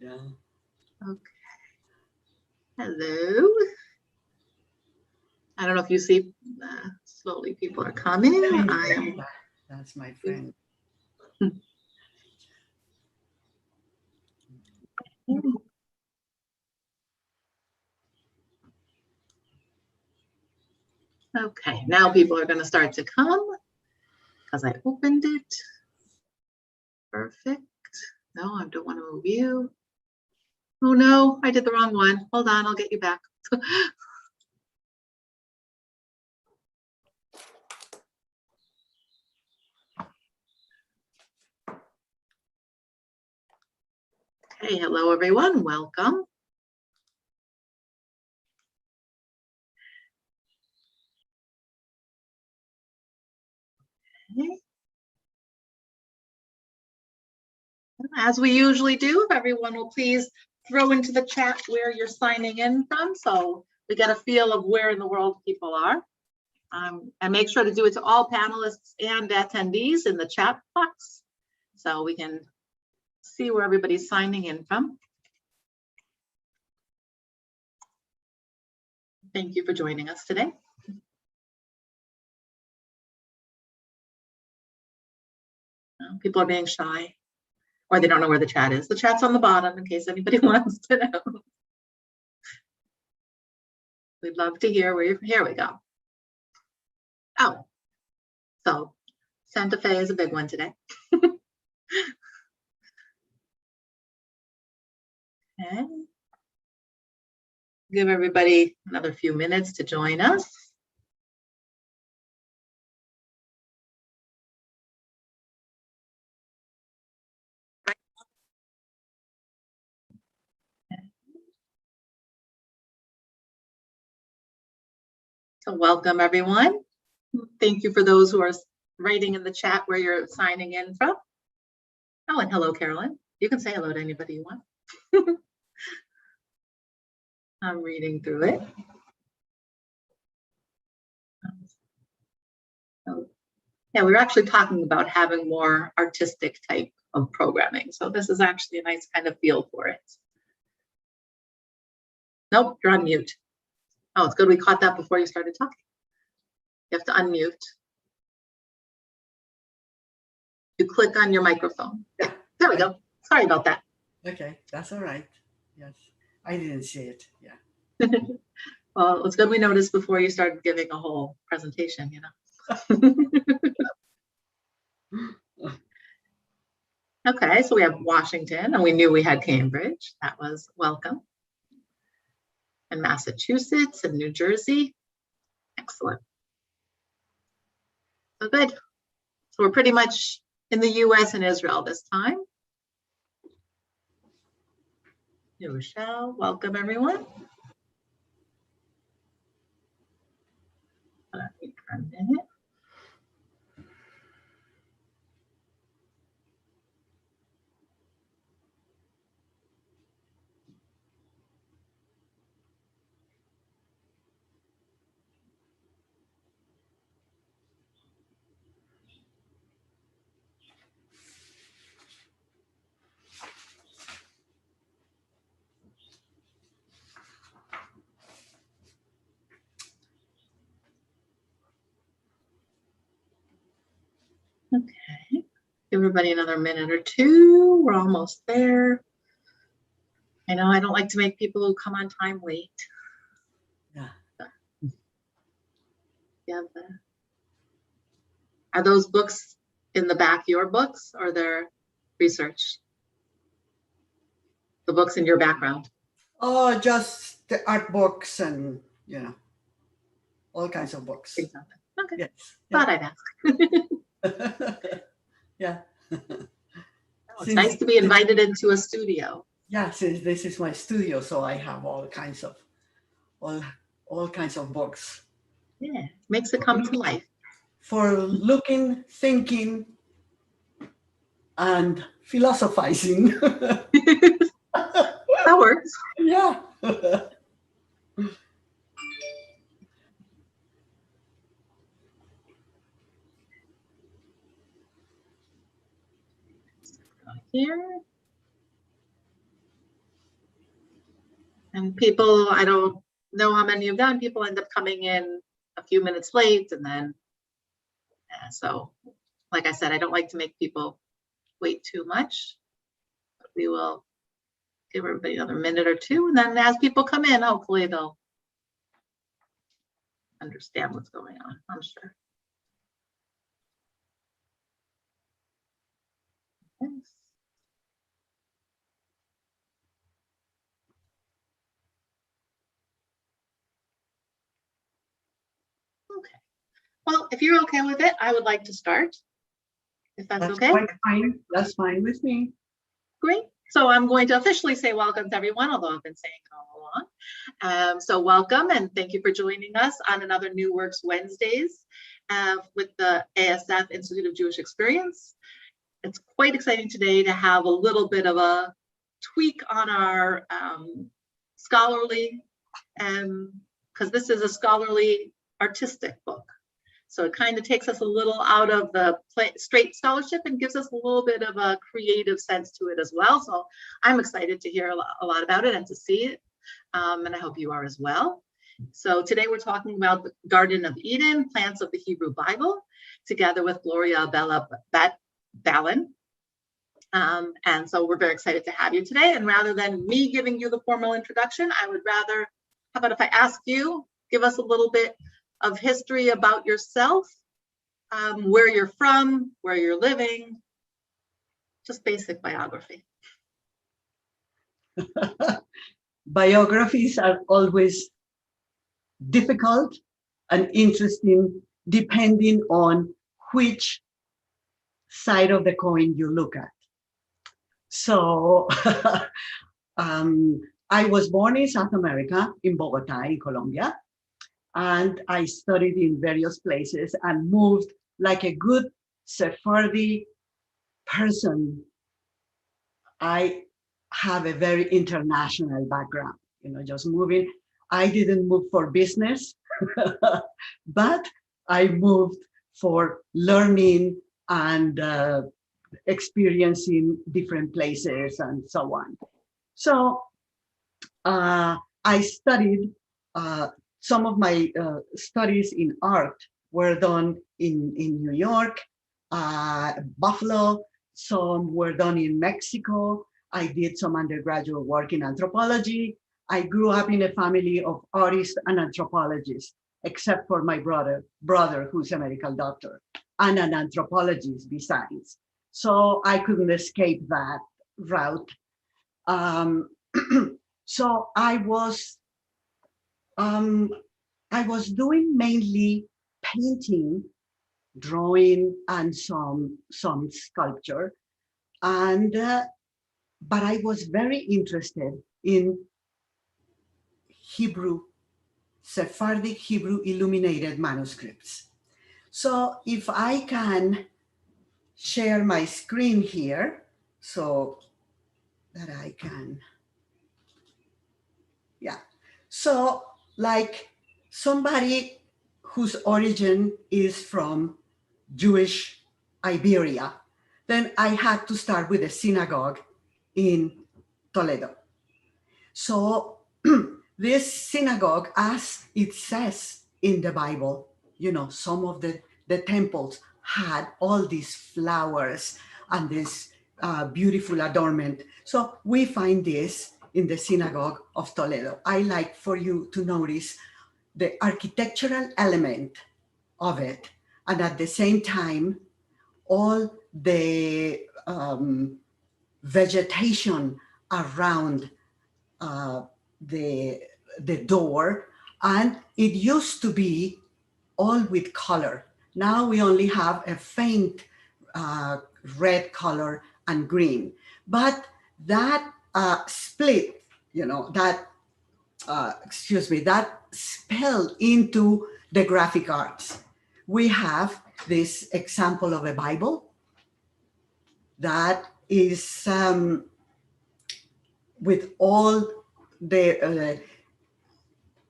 Yeah. Okay. Hello. I don't know if you see, slowly people are coming. I am. That's my friend. Okay, now people are going to start to come because I opened it. Perfect. No, I don't want to move you. Oh no, I did the wrong one. Hold on, I'll get you back. Hey, hello everyone, welcome. Okay. As we usually do, if everyone will please throw into the chat where you're signing in from so we get a feel of where in the world people are. And make sure to do it to all panelists and attendees in the chat box so we can see where everybody's signing in from. Thank you for joining us today. People are being shy, or they don't know where the chat is. The chat's on the bottom in case anybody wants to know. We'd love to hear where you're, here we go. Oh, so Santa Fe is a big one today. Okay. Give everybody another few minutes to join us. So welcome everyone. Thank you for those who are writing in the chat where you're signing in from. Oh, and hello, Carolyn. You can say hello to anybody you want. I'm reading through it. So, yeah, we were actually talking about having more artistic type of programming. So this is actually a nice kind of feel for it. Nope, you're on mute. Oh, it's good we caught that before you started talking. You have to unmute. You click on your microphone. Yeah, there we go. Sorry about that. Okay, that's all right. Yes, I didn't see it. Yeah. Well, it's good we noticed before you started giving a whole presentation, you know. Okay, so we have Washington, and we knew we had Cambridge. That was welcome. And Massachusetts and New Jersey. Excellent. So good. So we're pretty much in the US and Israel this time. New Rochelle, welcome everyone. Let me for a minute. Okay, give everybody another minute or two. We're almost there. I know I don't like to make people who come on time wait. Yeah. Yeah. Are those books in the back your books or their research? The books in your background? Oh, just the art books and, you know, all kinds of books. Exactly. Okay. Yes. Thought I'd ask. Yeah. Oh, it's nice to be invited into a studio. Yeah, since this is my studio, so I have all kinds of books. Yeah, makes it come to life. For looking, thinking, and philosophizing. That works. Yeah. Here. And people, I don't know how many you've done, people end up coming in a few minutes late, and then, so like I said, I don't like to make people wait too much. But we will give everybody another minute or two, and then as people come in, hopefully they'll understand what's going on, I'm sure. Thanks. Okay. Well, if you're okay with it, I would like to start, if that's okay. Quite fine. That's fine with me. Great. So I'm going to officially say welcome to everyone, although I've been saying it all along. So welcome, and thank you for joining us on another New Works Wednesdays with the ASF Institute of Jewish Experience. It's quite exciting today to have a little bit of a tweak on our scholarly, because this is a scholarly artistic book. So it kind of takes us a little out of the straight scholarship and gives us a little bit of a creative sense to it as well. So I'm excited to hear a lot about it and to see it. And I hope you are as well. So today we're talking about the Garden of Eden, Plants of the Hebrew Bible, together with Gloria Abella Ballen. And so we're very excited to have you today. And rather than me giving you the formal introduction, I would rather, how about if I ask you, give us a little bit of history about yourself, where you're from, where you're living, just basic biography. Biographies are always difficult and interesting depending on which side of the coin you look at. So I was born in South America, in Bogota, in Colombia. And I studied in various places and moved like a good Sephardi person. I have a very international background, just moving. I didn't move for business, but I moved for learning and experiencing different places and so on. So I studied some of my studies in art were done in New York, Buffalo, some were done in Mexico. I did some undergraduate work in anthropology. I grew up in a family of artists and anthropologists, except for my brother who's a medical doctor and an anthropologist besides. So I couldn't escape that route. So I was doing mainly painting, drawing, and some sculpture, and but I was very interested in Hebrew, Sephardic Hebrew illuminated manuscripts. So if I can share my screen here, so that I can, yeah. So like somebody whose origin is from Jewish Iberia, then I had to start with a synagogue in Toledo. So this synagogue, as it says in the Bible, some of the temples had all these flowers and this beautiful adornment. So we find this in the synagogue of Toledo. I like for you to notice the architectural element of it, and at the same time, all the vegetation around the door, and it used to be all with color. Now we only have a faint red color and green, but that split, that spelled into the graphic arts. We have this example of a Bible that is with all the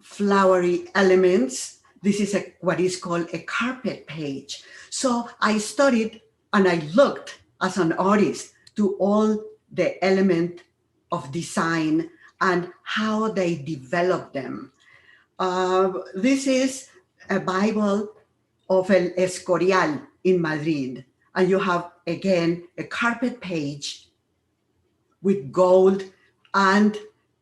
flowery elements. This is what is called a carpet page. So I studied and I looked as an artist to all the element of design and how they developed them. This is a Bible of El Escorial in Madrid. And you have, again, a carpet page with gold, and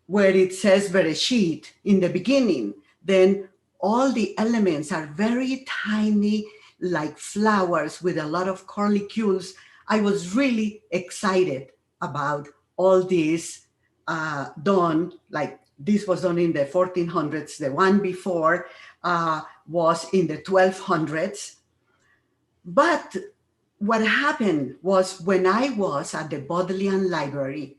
where it says Bereshit in the beginning, then all the elements are very tiny, like flowers with a lot of curlicues. I was really excited about all this done, like this was done in the 1400s. The one before was in the 1200s. But what happened was, when I was at the Bodleian Library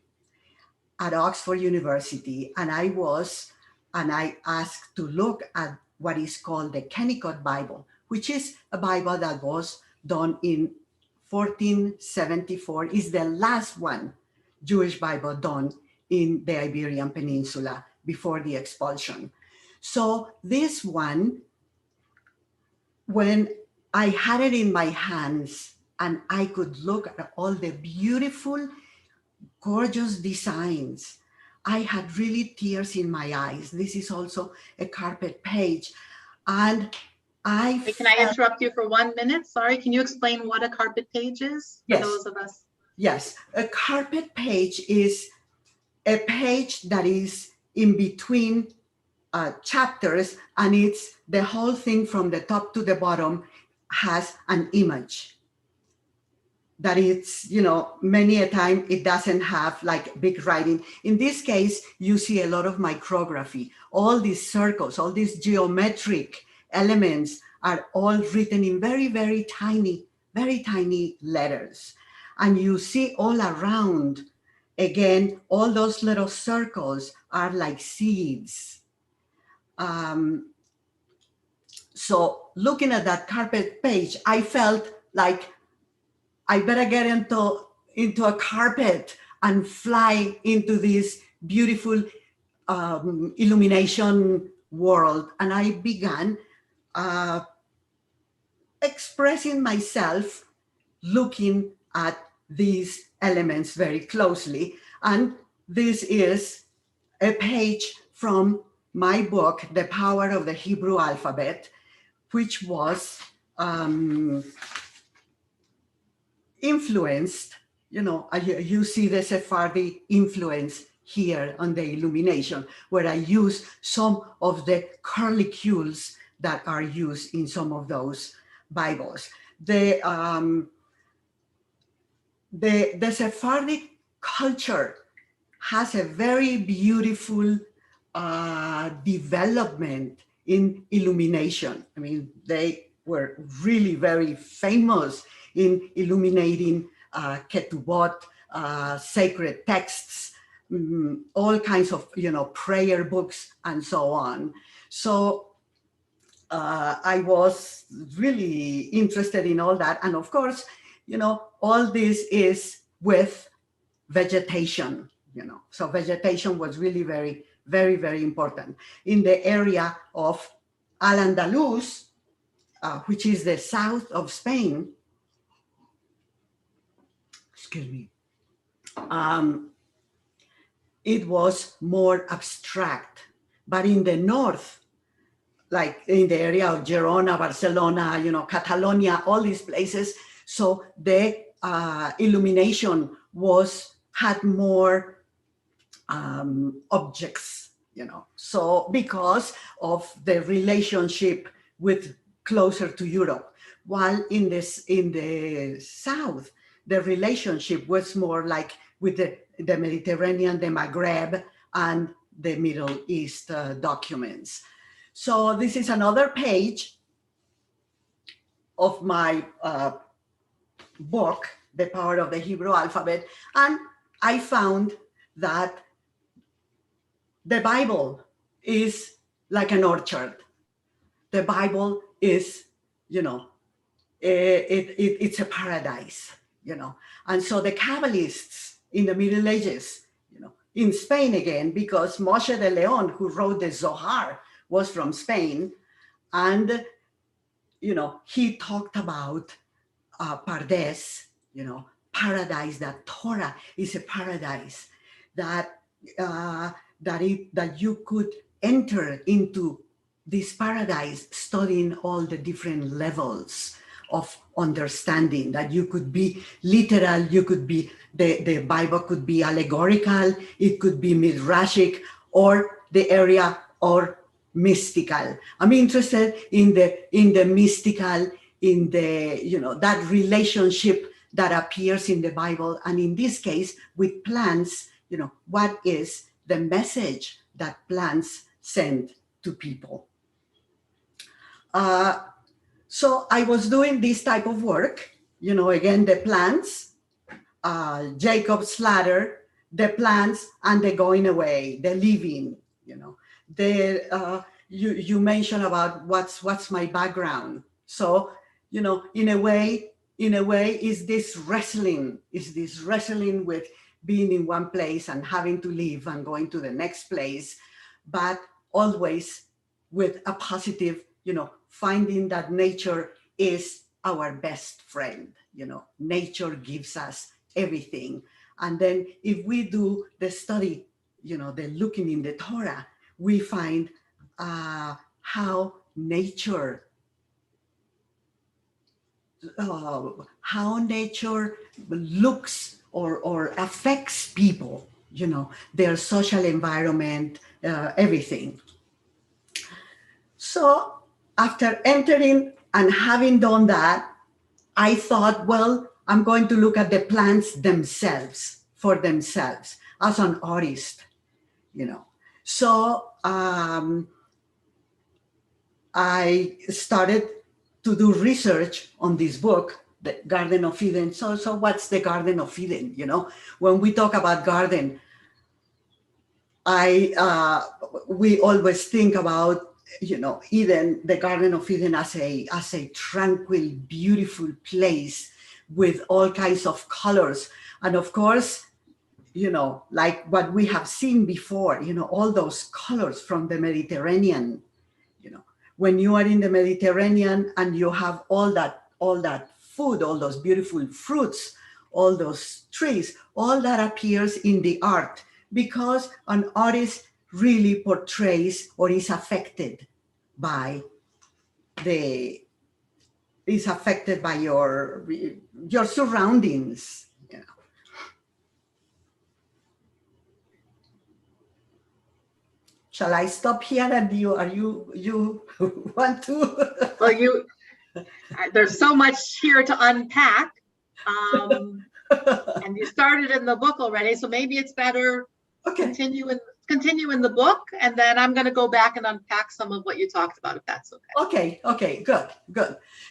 at Oxford University, and I asked to look at what is called the Kennicott Bible, which is a Bible that was done in 1474, is the last one Jewish Bible done in the Iberian Peninsula before the expulsion. So this one, when I had it in my hands and I could look at all the beautiful, gorgeous designs, I had really tears in my eyes. This is also a carpet page. And Hey, can I interrupt you for 1 minute? Sorry, can you explain what a carpet page is for Yes. those of us? Yes, a carpet page is a page that is in between chapters, and it's the whole thing from the top to the bottom has an image. That it's, many a time it doesn't have like big writing. In this case, you see a lot of micrography. All these circles, all these geometric elements are all written in very, very tiny letters. And you see all around, again, all those little circles are like seeds. So looking at that carpet page, I felt like I better get into a carpet and fly into this beautiful illumination world. And I began expressing myself, looking at these elements very closely. And this is a page from my book, The Power of the Hebrew Alphabet, which was influenced, you see the Sephardi influence here on the illumination, where I use some of the curlicues that are used in some of those Bibles. The Sephardic culture has a very beautiful development in illumination. I mean, they were really very famous in illuminating ketubot, sacred texts, all kinds of, prayer books and so on. So I was really interested in all that. And of course, all this is with vegetation, So vegetation was really very, very, very important. In the area of Al-Andalus, which is the south of Spain, excuse me, it was more abstract. But in the north, like in the area of Girona, Barcelona, Catalonia, all these places, so the illumination had more objects, so because of the relationship with closer to Europe, while in the south, the relationship was more like with the Mediterranean, the Maghreb, and the Middle East documents. So this is another page of my book, The Power of the Hebrew Alphabet, and I found that the Bible is like an orchard. The Bible is, it's a paradise, And so the Kabbalists in the Middle Ages, in Spain again, because Moshe de Leon, who wrote the Zohar, was from Spain, and, he talked about Pardes, paradise, that Torah is a paradise, that that you could enter into this paradise studying all the different levels of understanding, that you could be literal, you could be, the Bible could be allegorical, it could be midrashic, or the area, or mystical. I'm interested in the mystical, in the, that relationship that appears in the Bible, and in this case with plants, what is the message that plants send to people. So I was doing this type of work, again, the plants, Jacob's ladder, the plants, and the going away, the leaving, you mentioned about what's my background. So, in a way, is this wrestling with being in one place and having to leave and going to the next place, but always with a positive, finding that nature is our best friend. Nature gives us everything. And then if we do the study, the looking in the Torah, we find how nature looks or affects people, their social environment, everything. So after entering and having done that, I thought, well, I'm going to look at the plants themselves, for themselves, as an artist, So I started to do research on this book, The Garden of Eden. So what's the Garden of Eden? When we talk about garden, we always think about, Eden, the Garden of Eden, as a tranquil, beautiful place with all kinds of colors. And of course, like what we have seen before, all those colors from the Mediterranean, when you are in the Mediterranean and you have all that food, all those beautiful fruits, all those trees, all that appears in the art, because an artist really portrays or is affected by your surroundings. Shall I stop here, and you want to? Well, there's so much here to unpack. And you started in the book already, so maybe it's better continue in the book, and then I'm going to go back and unpack some of what you talked about, if that's okay. Okay, good.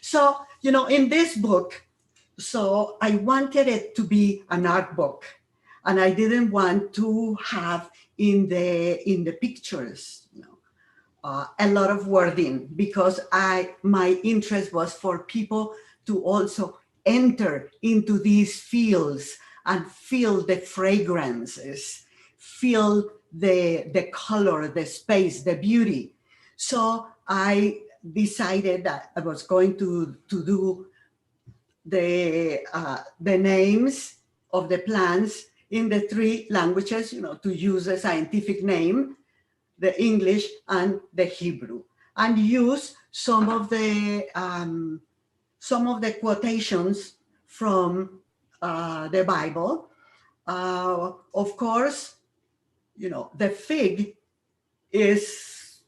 So, in this book, so I wanted it to be an art book, and I didn't want to have in the pictures, a lot of wording, because my interest was for people to also enter into these fields and feel the fragrances, feel the color, the space, the beauty. So I decided that I was going to do the names of the plants in the three languages, to use a scientific name, the English and the Hebrew, and use some of the quotations from the Bible. Of course, the fig is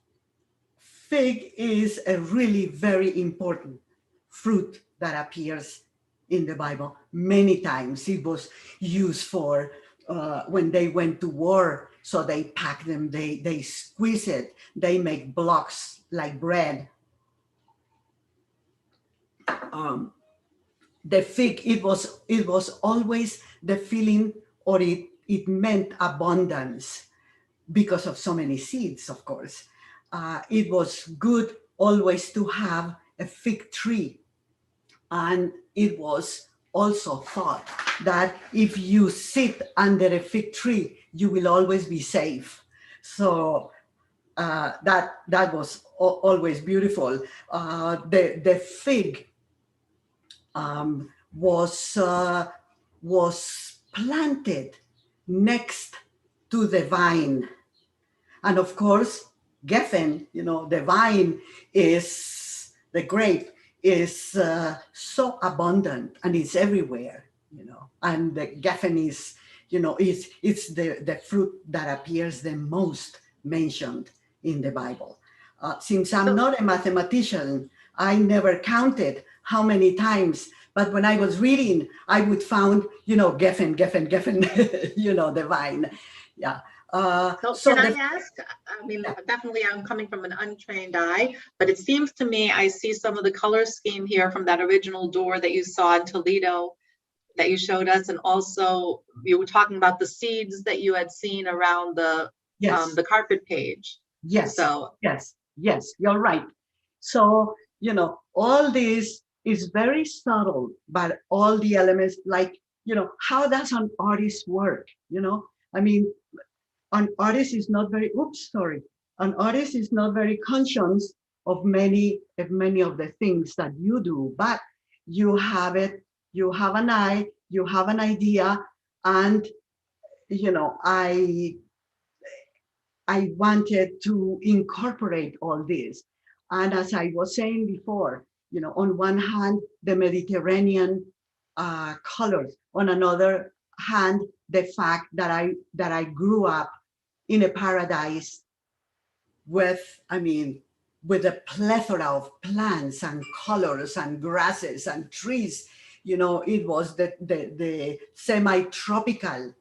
a really very important fruit that appears in the Bible many times. It was used for when they went to war. So they pack them, they squeeze it, they make blocks like bread. The fig, it was always the feeling, or it meant abundance because of so many seeds, of course. It was good always to have a fig tree. And it was also thought that if you sit under a fig tree, you will always be safe. So that was always beautiful. The fig was planted next to the vine. And of course, Geffen, the vine is, the grape is so abundant and it's everywhere, and the Geffen is, it's the fruit that appears the most mentioned in the Bible. Since I'm So, not a mathematician, I never counted how many times, but when I was reading, I would found, Geffen, Geffen, Geffen, the vine. Yeah. so So can I the, ask? I mean, yeah, definitely I'm coming from an untrained eye, but it seems to me I see some of the color scheme here from that original door that you saw in Toledo that you showed us, and also you were talking about the seeds that you had seen around yes, the carpet page. yes, So, yes, you're right. So, all this is very subtle, but all the elements, like, how does an artist work? I mean, an artist is not very, oops, sorry. An artist is not very conscious of many of the things that you do, but you have it, you have an eye, you have an idea, and, I wanted to incorporate all this. And as I was saying before, on one hand, the Mediterranean colors, on another hand, the fact that I grew up in a paradise with, with a plethora of plants and colors and grasses and trees. It was the semi-tropical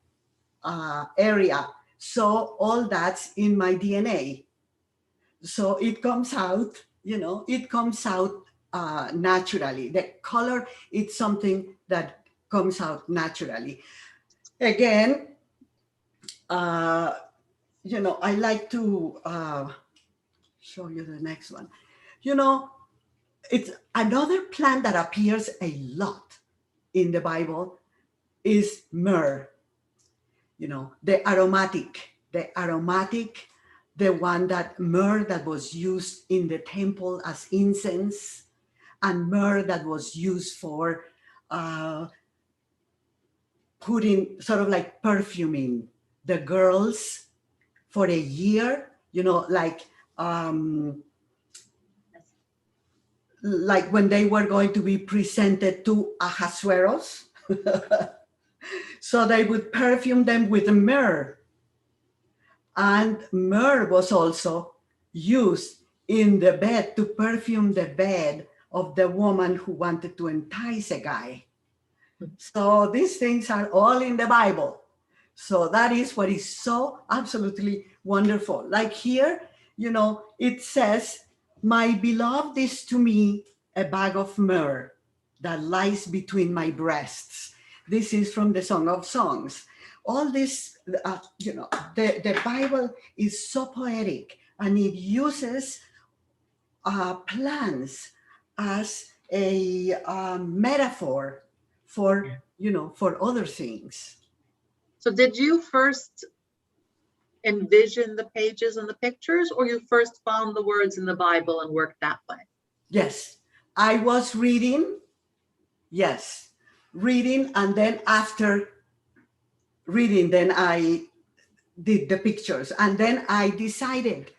area. So all that's in my DNA. So it comes out naturally. The color, it's something that comes out naturally. Again, uh, I like to show you the next one. You know, it's another plant that appears a lot in the Bible is myrrh. The aromatic, the one that myrrh that was used in the temple as incense, and myrrh that was used for uh, putting, sort of like perfuming the girls for a year, like when they were going to be presented to Ahasuerus. So they would perfume them with myrrh. And myrrh was also used in the bed to perfume the bed of the woman who wanted to entice a guy. So these things are all in the Bible. So that is what is so absolutely wonderful. Like here, it says, "My beloved is to me a bag of myrrh that lies between my breasts." This is from the Song of Songs. All this, the Bible is so poetic, and it uses plants as a metaphor for, for other things. so did you first envision the pages and the pictures, or you first found the words in the Bible and worked that way? Yes, I was reading, yes, reading, and then after reading, then I did the pictures. And then I decided,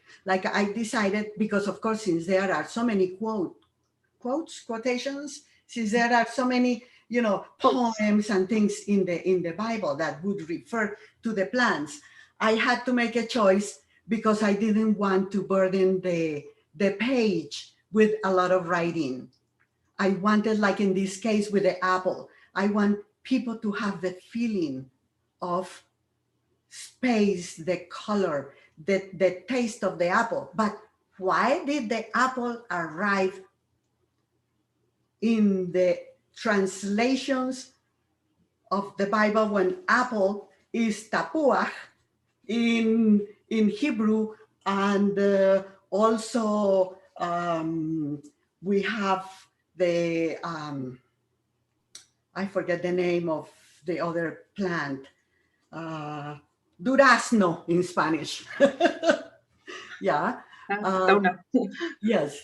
because of course, since there are so many quotations, since there are so many, Quotes. poems and things in the Bible that would refer to the plants, I had to make a choice, because I didn't want to burden the page with a lot of writing. I wanted, like in this case with the apple, I want people to have the feeling of space, the color, the taste of the apple. But why did the apple arrive in the translations of the Bible when apple is tapuach in Hebrew, and also we have the I forget the name of the other plant, uh, durazno in Spanish. Yeah. Don't Um, know. yes.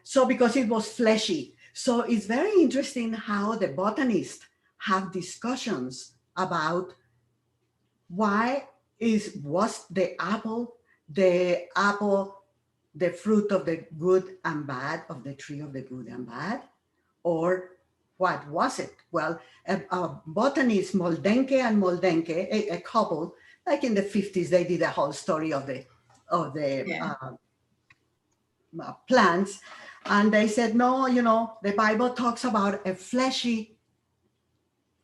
So because it was fleshy. So it's very interesting how the botanists have discussions about why was the apple, the fruit of the good and bad, of the tree of the good and bad, or what was it? Well, a botanist, Moldenke and Moldenke, a couple, like in the 50s, they did a whole story of the Yeah. plants, and they said, no, the Bible talks about a fleshy,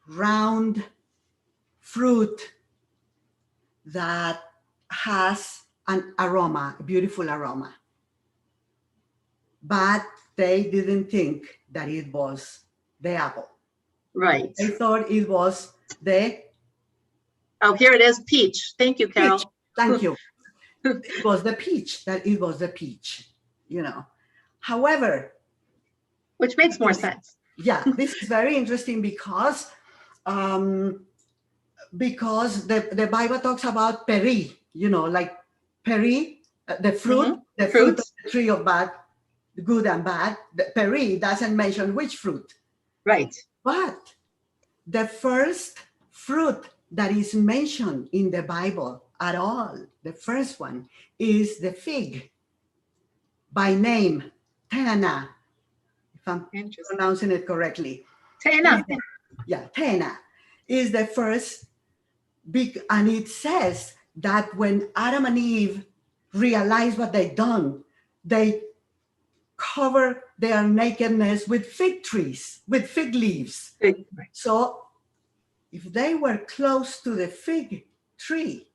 round fruit that has an aroma, a beautiful aroma. But they didn't think that it was the apple. Right. They thought it was the Oh, here it is, peach. Thank you, peach. Carol. Thank you. It was the peach, However, Which makes more sense. yeah, this is very interesting because the Bible talks about peri, like peri, the fruit, Mhm. the fruit of Fruits. the tree of bad, good and bad. The peri doesn't mention which fruit, Right. but the first fruit that is mentioned in the Bible at all, the first one, is the fig by name, Tena, if I'm Interesting. pronouncing it correctly. Tena. Yeah, Tena is the first big, and it says that when Adam and Eve realized what they'd done, they cover their nakedness with fig trees, with fig leaves. Right. So if they were close to the fig tree,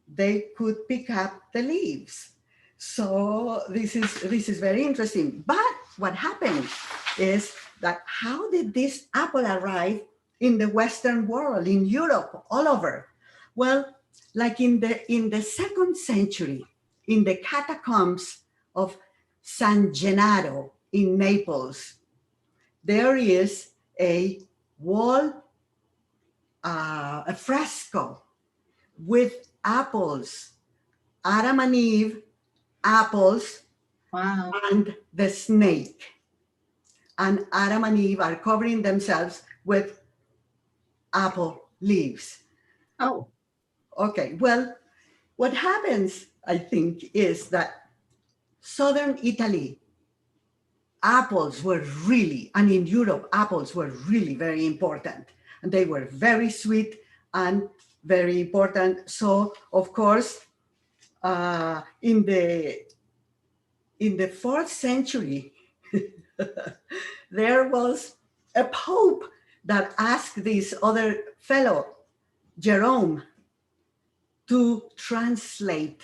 they could pick up the leaves. So this is very interesting. But what happened is that how did this apple arrive in the Western world, in Europe, all over? Well, like in the 2nd century, in the catacombs of San Gennaro in Naples, there is a wall, a fresco with apples, Adam and Eve, apples, Wow. and the snake. And Adam and Eve are covering themselves with apple leaves. Oh. Okay, well, what happens, I think, is that southern Italy, apples were really, and in Europe, apples were really very important. And they were very sweet and very important. So, of course, in the 4th century, there was a pope that asked this other fellow, Jerome, to translate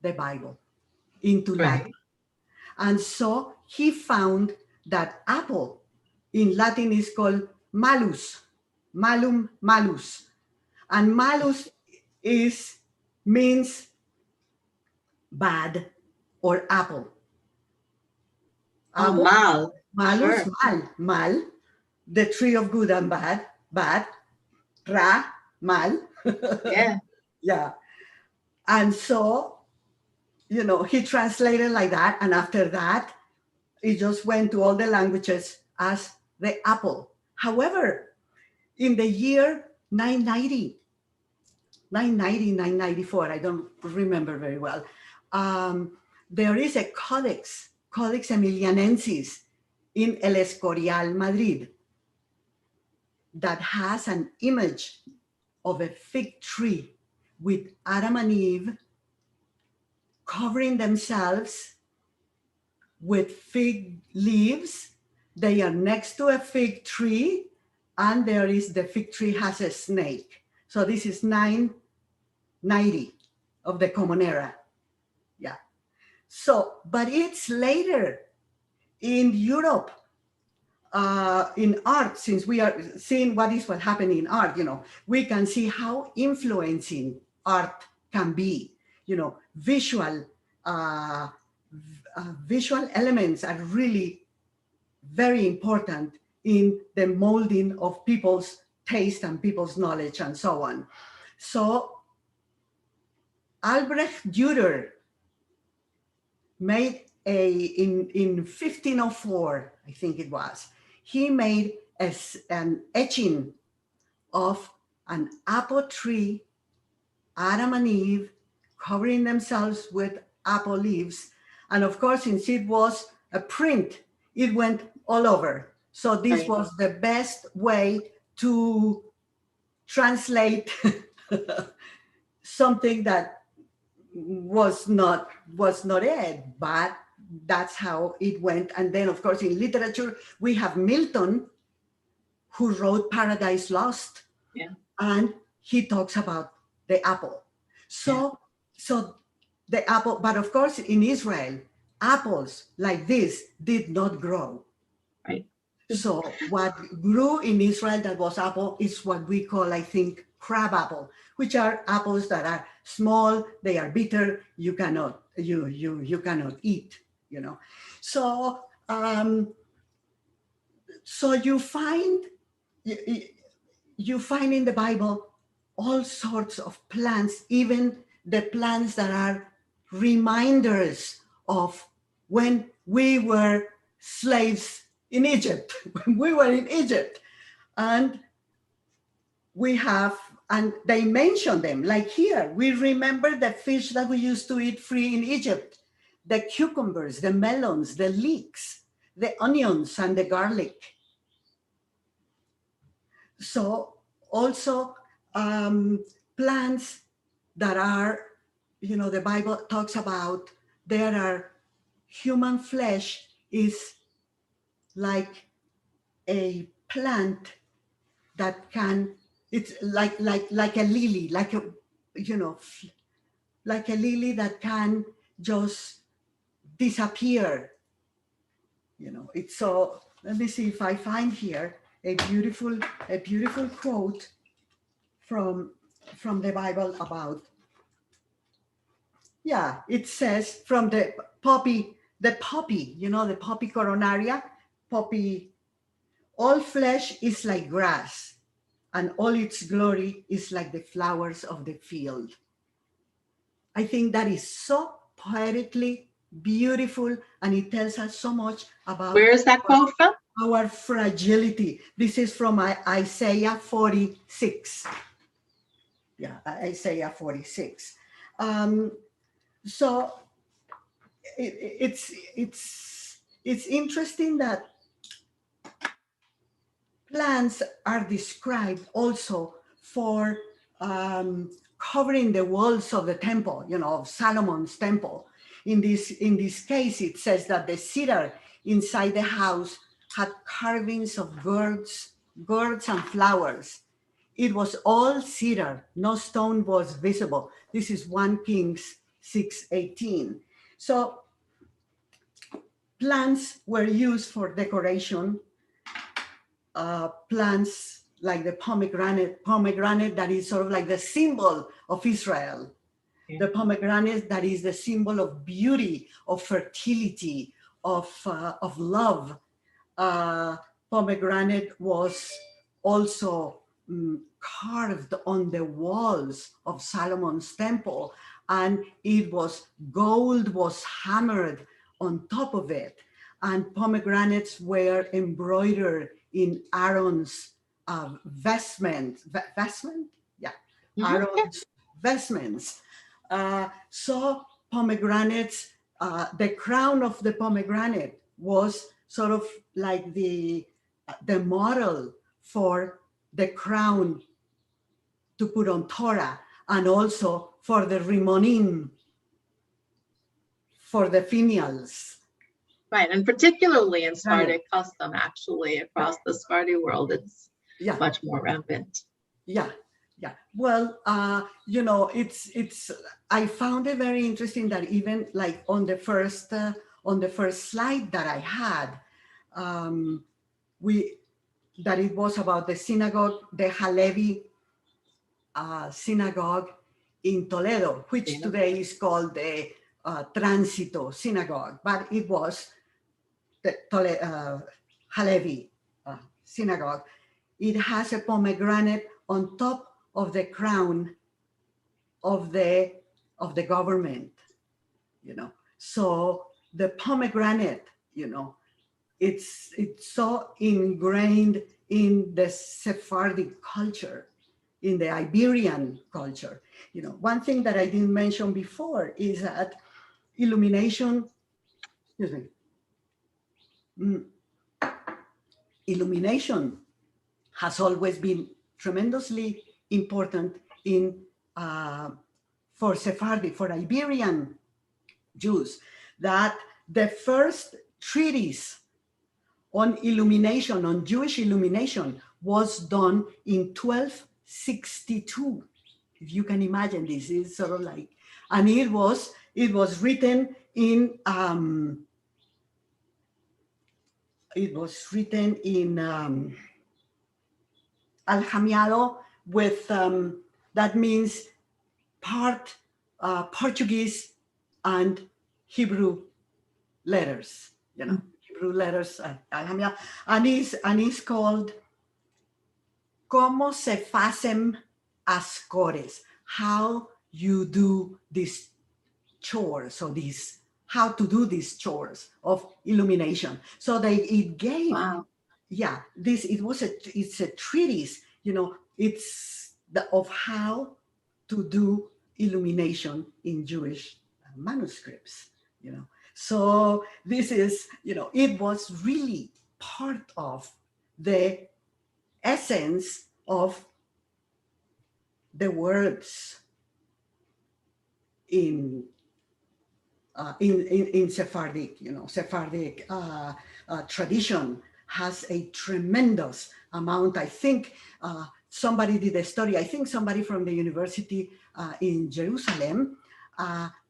the Bible into Latin. Right. And so he found that apple in Latin is called malus, malum malus. And malus means bad or apple. Oh, Apple, mal. malus, Sure. mal, the tree of good and bad, ra, mal. Yeah. Yeah. And so, he translated like that. And after that, it just went to all the languages as the apple. However, in the year 994, I don't remember very well, there is a Codex Emilianensis in El Escorial, Madrid, that has an image of a fig tree with Adam and Eve covering themselves with fig leaves. They are next to a fig tree, and the fig tree has a snake. So this is 990 of the Common Era. Yeah. So, but it's later in Europe, in art, since we are seeing what happening in art, we can see how influencing art can be. Visual visual elements are really very important in the molding of people's taste and people's knowledge and so on. So Albrecht Dürer made in 1504, I think it was, he made an etching of an apple tree, Adam and Eve covering themselves with apple leaves. And of course, since it was a print, it went all over. So this Right. was the best way to translate something that was not it, but that's how it went. And then of course in literature we have Milton, who wrote Paradise Lost, Yeah. and he talks about the apple. Yeah. So the apple, but of course in Israel, apples like this did not grow. Right. So what grew in Israel that was apple is what we call, I think, crab apple, which are apples that are small, they are bitter, you cannot eat, you know. So so you, you find in the Bible all sorts of plants, even the plants that are reminders of when we were slaves in Egypt, when we were in Egypt. And we have, and they mention them, like here, we remember the fish that we used to eat free in Egypt, the cucumbers, the melons, the leeks, the onions, and the garlic. So also plants that are, the Bible talks about, there are human flesh is like a plant that can, it's like a lily, like a, you know, like a lily that can just disappear. It's so, let me see if I find here a beautiful quote from the Bible about, yeah, it says from the poppy, the poppy coronaria, poppy, all flesh is like grass, and all its glory is like the flowers of the field. I think that is so poetically beautiful, and it tells us so much about Where is that quote from? our fragility. This is from Isaiah 46. Yeah, Isaiah 46. So it's interesting that plants are described also for covering the walls of the temple, of Solomon's temple. In this case, it says that the cedar inside the house had carvings of gourds and flowers. It was all cedar, no stone was visible. This is 1 Kings 6:18. So plants were used for decoration. Plants like the pomegranate that is sort of like the symbol of Israel. Yeah. The pomegranate that is the symbol of beauty, of fertility, of love. Pomegranate was also carved on the walls of Solomon's temple, and gold was hammered on top of it, and pomegranates were embroidered in Aaron's vestment, yeah, Aaron's vestments. So pomegranates, the crown of the pomegranate was sort of like the model for the crown to put on Torah, and also for the rimonim, for the finials. Right, and particularly in Right. Sephardic custom, actually, across the Sephardi world, it's Yeah. much more rampant. Yeah. Well, it's. I found it very interesting that even like on the first slide that I had, that it was about the synagogue, the Halevi synagogue in Toledo, which Yeah. today is called the Tránsito synagogue, but it was the Halevi synagogue. It has a pomegranate on top of the crown of the government. So the pomegranate, it's so ingrained in the Sephardic culture. in the Iberian culture. One thing that I didn't mention before is that illumination, excuse me, illumination has always been tremendously important for Sephardi, for Iberian Jews, that the first treatise on illumination, on Jewish illumination, was done in 1262. If you can imagine, this is sort of like, and it was written in Aljamiado, with that means part Portuguese and Hebrew letters, Hebrew letters, and it's called "Cómo se facen as cores," how you do these chores, or how to do these chores of illumination. So it gave, Wow. it's a treatise, it's of how to do illumination in Jewish manuscripts, So this is, it was really part of the essence of the words in Sephardic, Sephardic tradition has a tremendous amount. I think somebody did a study. I think somebody from the university in Jerusalem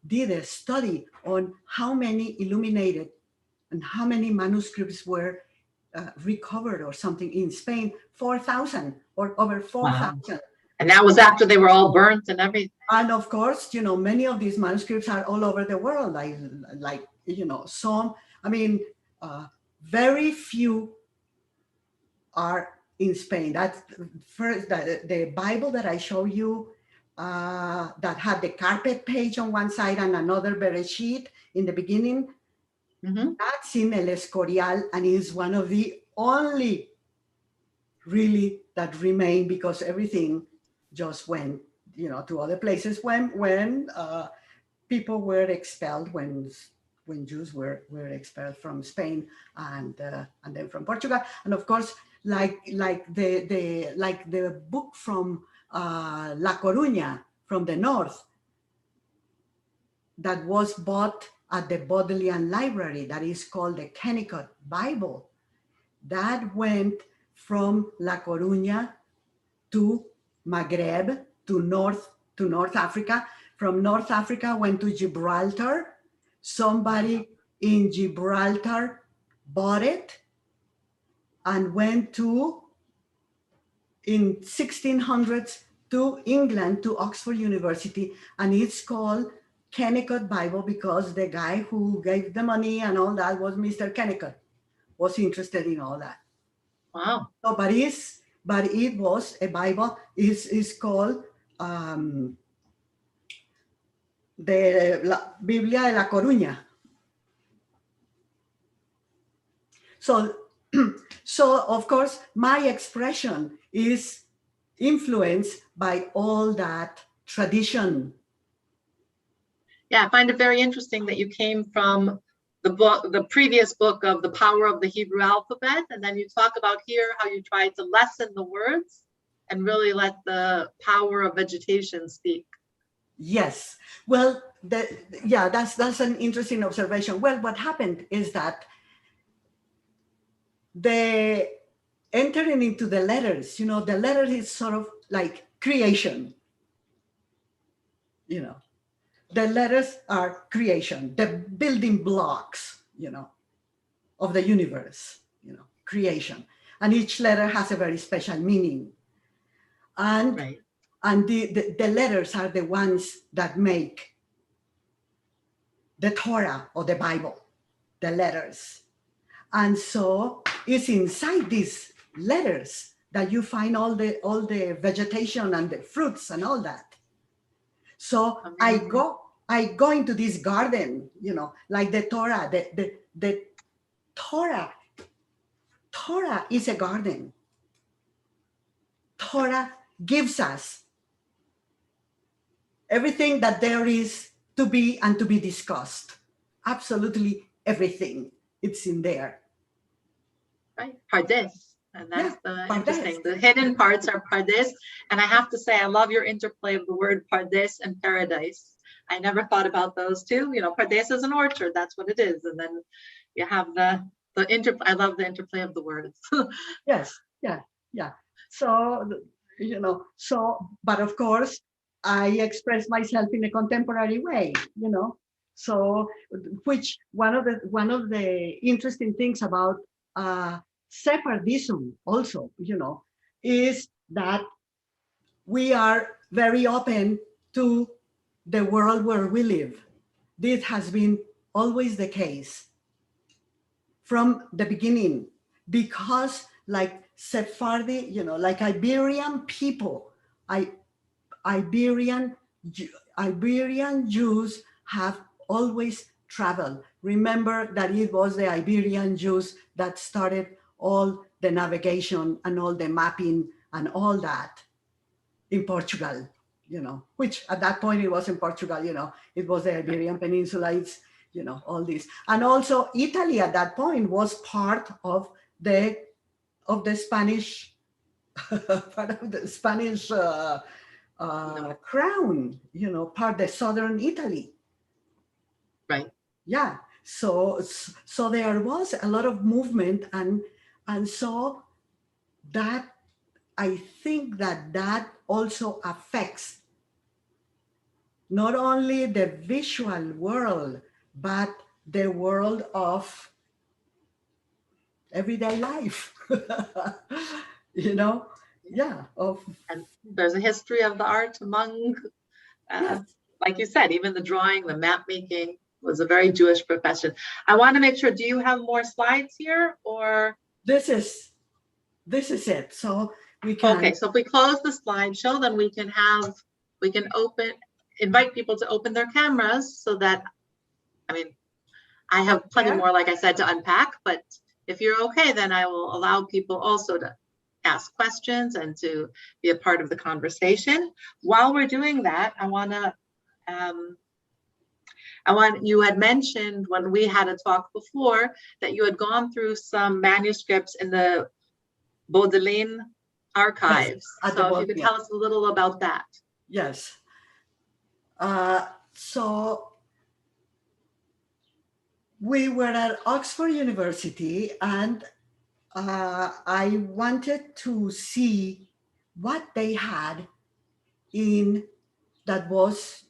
did a study on how many illuminated and how many manuscripts were recovered or something in Spain. 4,000 or over 4,000. Wow. And that was after they were all burnt and everything. And of course, many of these manuscripts are all over the world. Some, very few are in Spain. That's first, the Bible that I show you that had the carpet page on one side and another Bereshit in the beginning. Mm-hmm. That's in El Escorial, and is one of the only really that remain, because everything just went to other places when people were expelled, when Jews were expelled from Spain and then from Portugal. And of course, like the book from La Coruña, from the north, that was bought at the Bodleian Library, that is called the Kennicott Bible, that went from La Coruña to Maghreb, to North Africa. From North Africa went to Gibraltar. Somebody in Gibraltar bought it and went in 1600s to England, to Oxford University, and it's called Kennicott Bible because the guy who gave the money and all that was Mr. Kennicott, was interested in all that. Wow. So, but it was a Bible, is called la Biblia de La Coruña. So, of course, my expression is influenced by all that tradition. Yeah, I find it very interesting that you came from the previous book of The Power of the Hebrew Alphabet, and then you talk about here how you tried to lessen the words and really let the power of vegetation speak. Yes. Well, that's an interesting observation. Well, what happened is that the entering into the letters, the letter is sort of like creation. The letters are creation, the building blocks, of the universe, creation. And each letter has a very special meaning. And Right. And the letters are the ones that make the Torah or the Bible, the letters. And so it's inside these letters that you find all the vegetation and the fruits and all that. So Amazing. I go into this garden, like the Torah, the Torah is a garden. Torah gives us everything that there is to be and to be discussed. Absolutely everything. It's in there. Right, Pardes. And Yeah, that's the Pardes. interesting. The hidden parts are Pardes. And I have to say, I love your interplay of the word Pardes and paradise. I never thought about those two. You know, Pardes is an orchard. That's what it is. And then you have the interplay. I love the interplay of the words. Yes, yeah, yeah. So, but of course, I express myself in a contemporary way, So, which one of the interesting things about Separadism also, is that we are very open to the world where we live. This has been always the case from the beginning, because like Sephardi, like Iberian people, I, Iberian Iberian Jews have always traveled. Remember that it was the Iberian Jews that started all the navigation and all the mapping and all that in Portugal, which at that point it was in Portugal, it was the Iberian Peninsula, it's, all this. And also Italy at that point was part of the Spanish, part of the Spanish crown, part the southern Italy. Right. Yeah. So there was a lot of movement, and so that, I think that also affects not only the visual world, but the world of everyday life. you know, yeah, of And there's a history of the art among, yes. like you said, even the drawing, the map making was a very Jewish profession. I want to make sure, do you have more slides here or? This is it. So we Okay, can. so if we close the slideshow, then we can invite people to open their cameras so that, I mean, I have plenty Yeah. more, like I said, to unpack, but if you're okay, then I will allow people also to ask questions and to be a part of the conversation. While we're doing that, you had mentioned when we had a talk before that you had gone through some manuscripts in the Baudelaire Yes, archives. at the So if you bottom. could Yeah. tell us a little about that. Yes. So we were at Oxford University, and I wanted to see what they had in that was,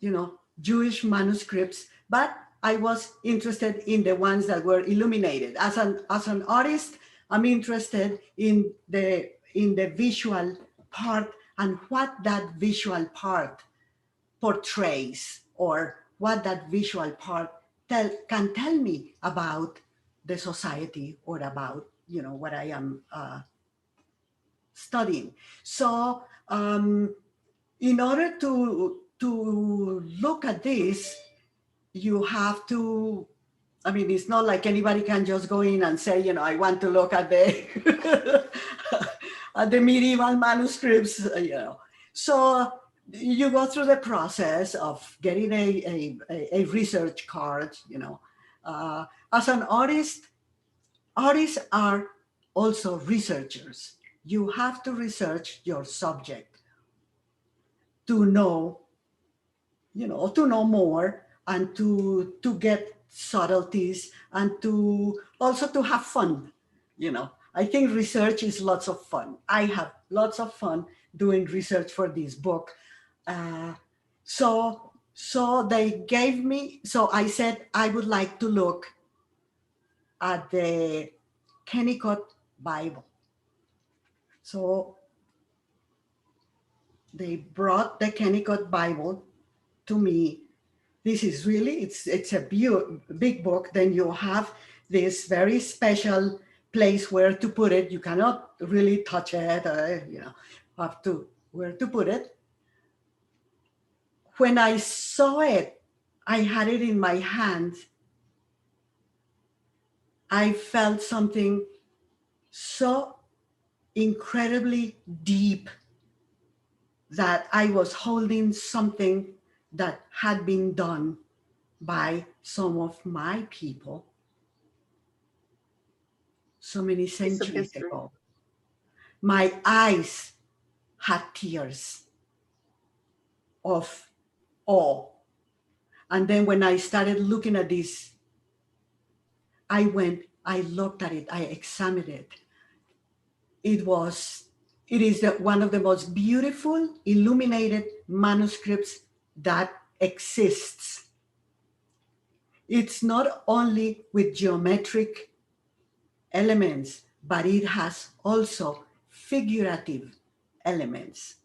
Jewish manuscripts, but I was interested in the ones that were illuminated. As an artist, I'm interested in the visual part and what that visual part portrays, or what that visual part can tell me about the society, or about what I am studying. So in order to look at this, you have to, I mean, it's not like anybody can just go in and say, I want to look at the at the medieval manuscripts, So you go through the process of getting a research card, As an artist, artists are also researchers. You have to research your subject to know, to know more, and to get subtleties, and to also to have fun. I think research is lots of fun. I have lots of fun doing research for this book. uh, so they gave me, so I said I would like to look at the Kennicott Bible. So they brought the Kennicott Bible to me. This is really, it's a big book. Then you have this very special place where to put it. You cannot really touch it, have to where to put it. When I saw it, I had it in my hand. I felt something so incredibly deep that I was holding something that had been done by some of my people so many Piece of centuries history. ago. My eyes had tears of awe. And then when I started looking at this, I looked at it, I examined it. It is one of the most beautiful illuminated manuscripts that exists. It's not only with geometric elements, but it has also figurative elements.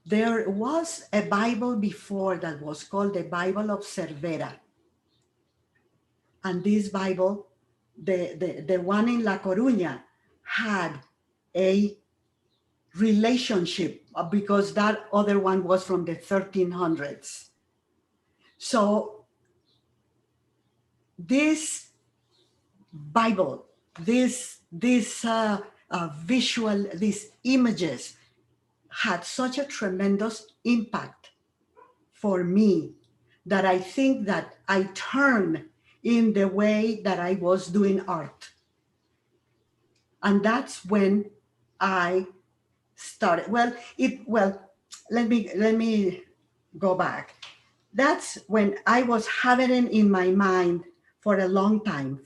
There was a Bible before that was called the Bible of Cervera. And this Bible, the one in La Coruña, had a relationship because that other one was from the 1300s. So this Bible, this visual, these images had such a tremendous impact for me that I think that I turned in the way that I was doing art. And that's when I started. Let me go back. That's when I was having it in my mind for a long time.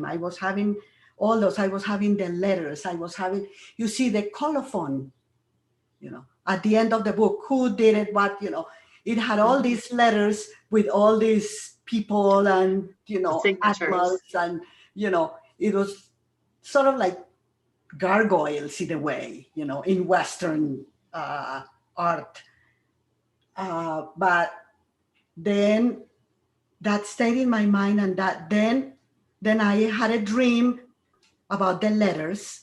I was having all those. I was having the letters. I was having, you see, the colophon, at the end of the book, who did it, what, it had all these letters with all these people and, Signatures. animals and, it was sort of like gargoyles in a way, in Western art. But then that stayed in my mind, and then I had a dream about the letters.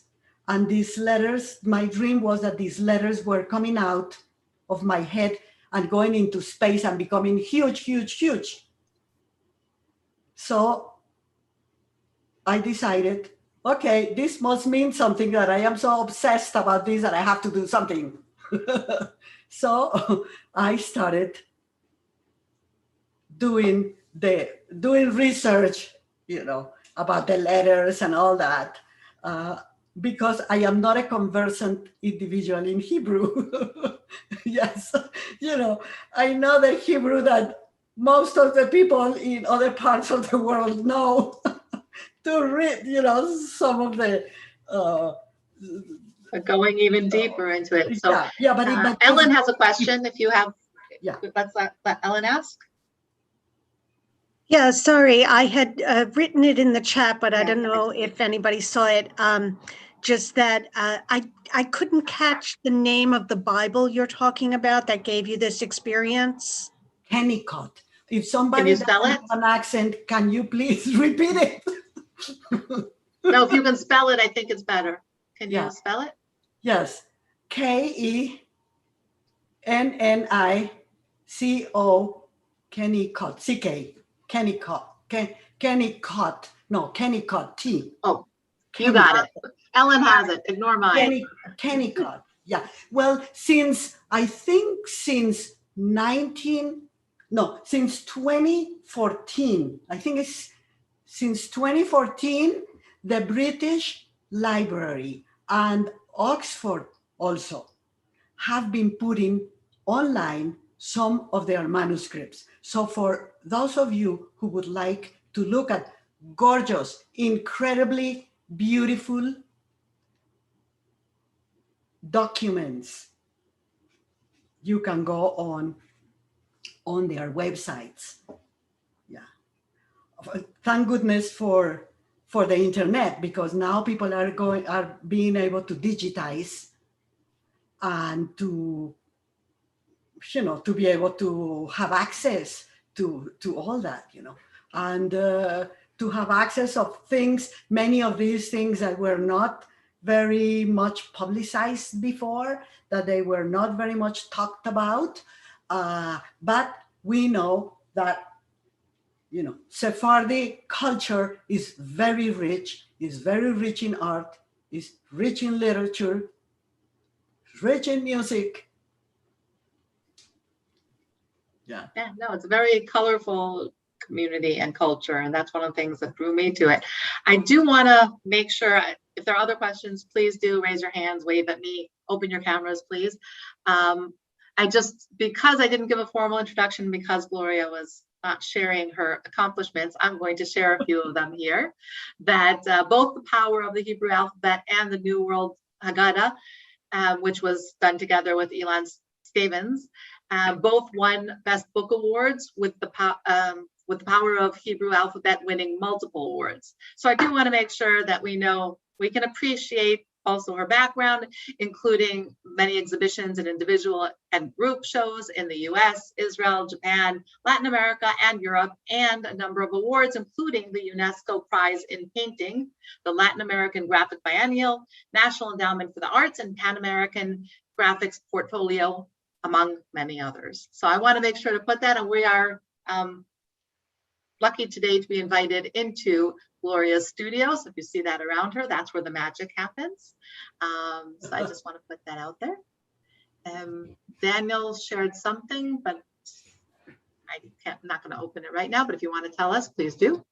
And these letters, my dream was that these letters were coming out of my head and going into space and becoming huge, huge, huge. So I decided, okay, this must mean something, that I am so obsessed about this that I have to do something. So I started doing research, about the letters and all that, because I am not a conversant individual in Hebrew. Yes, I know the Hebrew that most of the people in other parts of the world know to read, some of the. Going even deeper into it. So Yeah, but Ellen has a question. If you have, yeah. let's let Ellen ask. Yeah, sorry, I had written it in the chat, but I don't Yeah, know if anybody saw it. Just that I couldn't catch the name of the Bible you're talking about that gave you this experience. Kennicott. If Can somebody you doesn't spell it? have an accent, can you please repeat it? No, if you can spell it, I think it's better. Can Yeah. you spell it? Yes. Kennicott. Kennicott. CK. Kennicott. Kennicott. No, Kennicott. T. Oh, you got it. Ellen has it. Ignore mine. Kennicott. Yeah. Well, since 2014, I think it's since 2014, the British Library and Oxford also have been putting online some of their manuscripts. So for those of you who would like to look at gorgeous, incredibly beautiful documents, you can go on their websites. Yeah. Thank goodness for the internet, because now people are being able to digitize and to be able to have access to all that, and to have access of things, many of these things that were not very much publicized before, that they were not very much talked about, but we know that Sephardi culture is very rich in art, is rich in literature, rich in music. Yeah. Yeah, no, it's a very colorful community and culture, and that's one of the things that drew me to it. I do want to make sure, if there are other questions, please do raise your hands, wave at me, open your cameras, please. Because I didn't give a formal introduction, because Gloria was not sharing her accomplishments, I'm going to share a few of them here. That both the power of the Hebrew alphabet and the New World Haggadah, which was done together with Elon Stavens, both won Best Book Awards, with the power of Hebrew alphabet winning multiple awards. So I do want to make sure that we know we can appreciate also her background, including many exhibitions and individual and group shows in the US, Israel, Japan, Latin America, and Europe, and a number of awards, including the UNESCO Prize in Painting, the Latin American Graphic Biennial, National Endowment for the Arts, and Pan American Graphics Portfolio, among many others. So I want to make sure to put that, and we are lucky today to be invited into Gloria's studio. So if you see that around her, that's where the magic happens. So I just want to put that out there. Daniel shared something, but I'm not going to open it right now, but if you want to tell us, please do.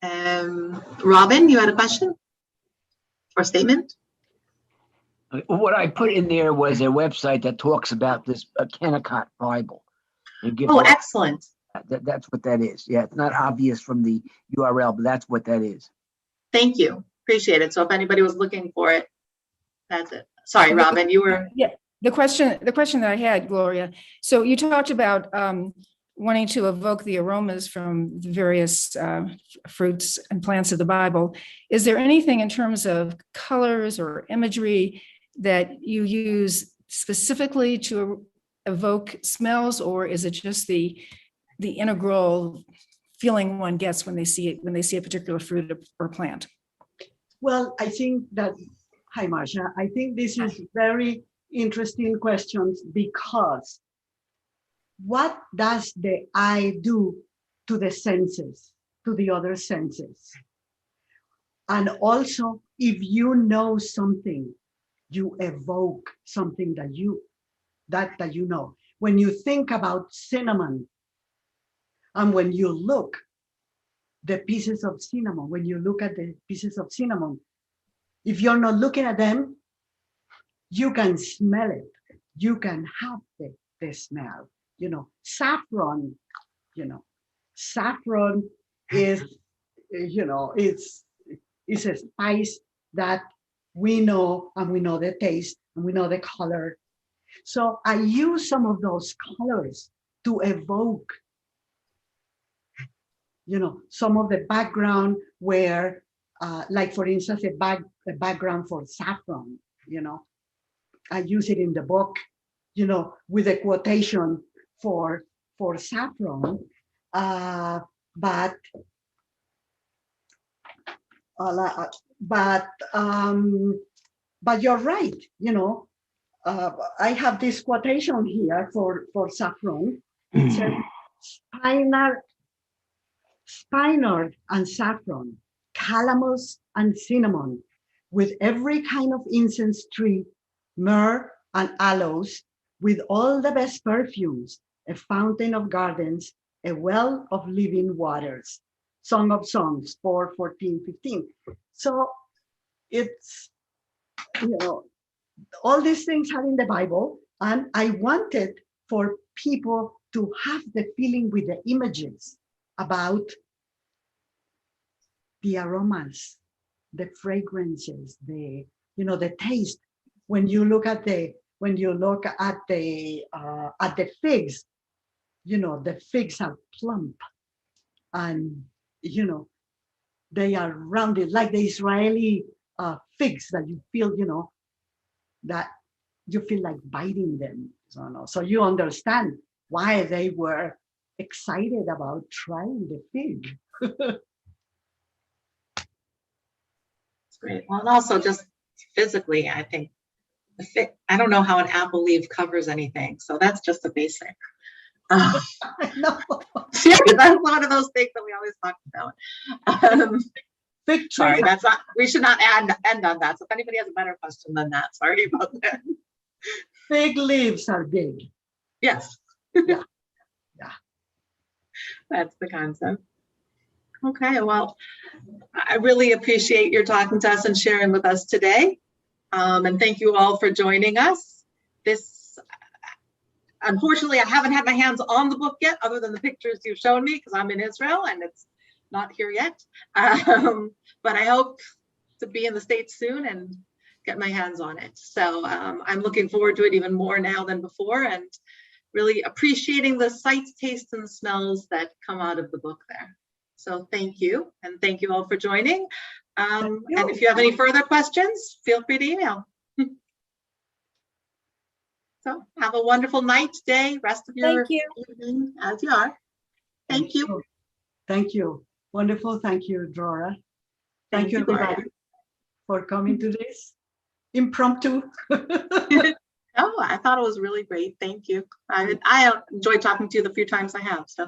Robin, you had a question or statement? What I put in there was a website that talks about this Kennecott Bible. Oh, excellent. That's what that is. Yeah, it's not obvious from the URL, but that's what that is. Thank you. Appreciate it. So if anybody was looking for it, that's it. Sorry, Robin, you were. Yeah, the question that I had, Gloria. So you talked about wanting to evoke the aromas from the various fruits and plants of the Bible. Is there anything in terms of colors or imagery that you use specifically to evoke smells, or is it just the integral feeling one gets when they see it, when they see a particular fruit or plant? Well, I think that, hi, Marcia, I think this is very interesting questions, because what does the eye do to the senses, to the other senses? And also, if you know something, you evoke something that you know. When you think about cinnamon, and when you look the pieces of cinnamon, when you look at the pieces of cinnamon, if you're not looking at them, you can smell it. You can have the smell. You know, saffron, saffron is, it's a spice that we know, and we know the taste, and we know the color. So I use some of those colors to evoke, some of the background where, like for instance, a background for saffron, I use it in the book, with a quotation for saffron, but you're right, I have this quotation here for saffron. It says, spikenard and saffron, calamus and cinnamon, with every kind of incense tree, myrrh and aloes, with all the best perfumes, a fountain of gardens, a well of living waters. Song of Songs 4:14-15. So it's, all these things are in the Bible, and I wanted for people to have the feeling with the images about the aromas, the fragrances, the taste. When you look at the figs, the figs are plump, and they are rounded like the Israeli figs that you feel, that you feel like biting them. So you understand why they were excited about trying the fig. Great. Well, and also just physically, I think I don't know how an apple leaf covers anything, so that's just a basic. No. Yeah, that's one of those things that we always talk about. Sorry, that's not. We should not end on that. So if anybody has a better question than that, sorry about that. Fig leaves are big. Yes. Yeah. Yeah. That's the concept. Okay, well, I really appreciate your talking to us and sharing with us today. And thank you all for joining us. Unfortunately, I haven't had my hands on the book yet, other than the pictures you've shown me, because I'm in Israel and it's not here yet. But I hope to be in the States soon and get my hands on it. So I'm looking forward to it even more now than before, and really appreciating the sights, tastes, and smells that come out of the book there. So thank you, and thank you all for joining. And if you have any further questions, feel free to email. So have a wonderful night, day, rest of your Thank you. evening as you are. Thank you. Thank you. Wonderful. Thank you, Dora. Thank you, Gloria. everybody, for coming to this impromptu. Oh, I thought it was really great. Thank you. I enjoyed talking to you the few times I have. So